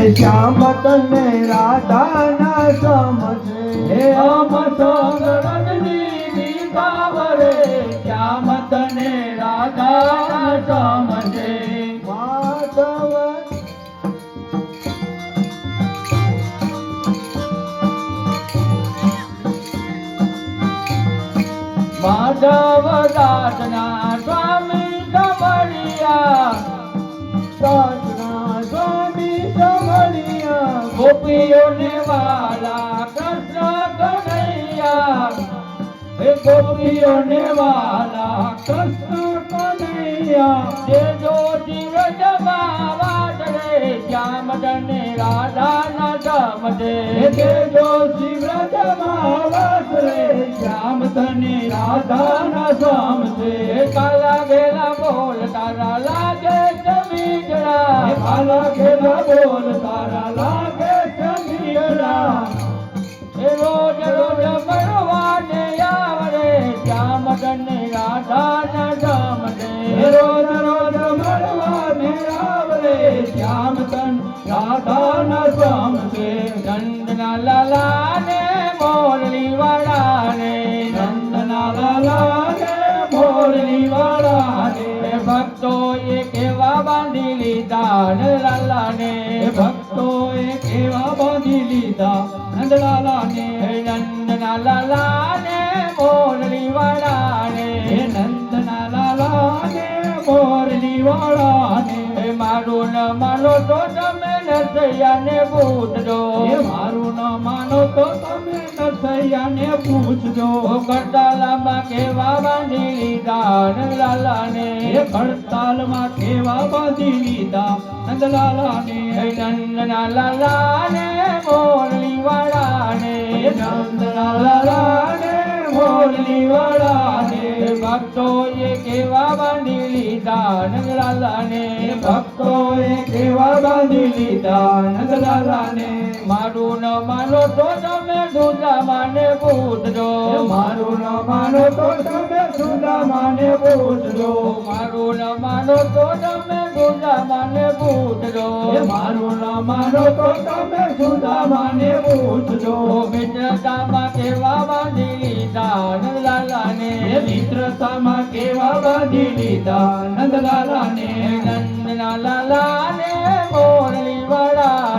શ્યામ તને રાધા ના સમજે આમ સંગ રજની દીધા વરે શ્યામ તને રાધા સમજે માધવ માધવ દાસના સ્વામી સમળિયા દાસના સ્વામી સમળિયા ગોપીઓને વાલા કૃષ્ણ કનૈયા હે ગોપીઓને વાલા કૃષ્ણ કનૈયા દેજો જીવનમાં વાદરે શ્યામ તને રાધા ના સમજે દેજો શિવરાજમાં વાસરે શ્યામ તને રાધા ના સમજે કાલા ગેલા બોલ તારા લાગે જમીજડા કાલા ઘેરા બોલ તારા લાગે ચમીડા એ રોજ રોજ મળવાને આવડે શ્યામ તને રાધા ના સમજે રોજ રોજ મળવાને આવરે શ્યામ તન રાધા ના સમજે નંદના લાલા ને મોરલી વાળા ને નંદના લાલા ને મોરલી વાળા ને ભક્તો એ કેવા બાંધી લીધા લાલા ને ભક્તોએ કેવા બાંધી લીધા નંદલાલા ને નંદના લાલા ને મોરલી વાળા ને નંદના લાલા ને મોરલી વાળા ને મારું ન માનો તો તમે નરસૈયા ને પૂછજો મારું ન માનો તો તમે નરસૈયાને પૂછજો કટાલામાં કેવા બાંધી લીધા લાલા ને હડતાલમાં કેવા બાંધી લીધા નંદલાલા ને નંદના લાલા ને મોરલી વાળા ને નંદના લાલા ને મોરલી વાળા ને ભક્તો એ કેવા બાંધી લીધા લાલા ને ભક્તોએ કેવા બાંધી લીધા નંદલાલા ને મારું ન માનો તો તમે સુદામાને પૂછજો મારું ન માનો તો તમે સુદામાને પૂછજો મારું ન માનો તો તમે સુદામાને પૂછજો મારું ન માનો તો તમે સુદામાને પૂછજો મિત્રતામાં કેવા બાંધી લીધા લાલા ને મિત્રતામાં કેવા બાંધી લીધા નંદલાલા ને નંદના લાલા ને મોરલી વાળા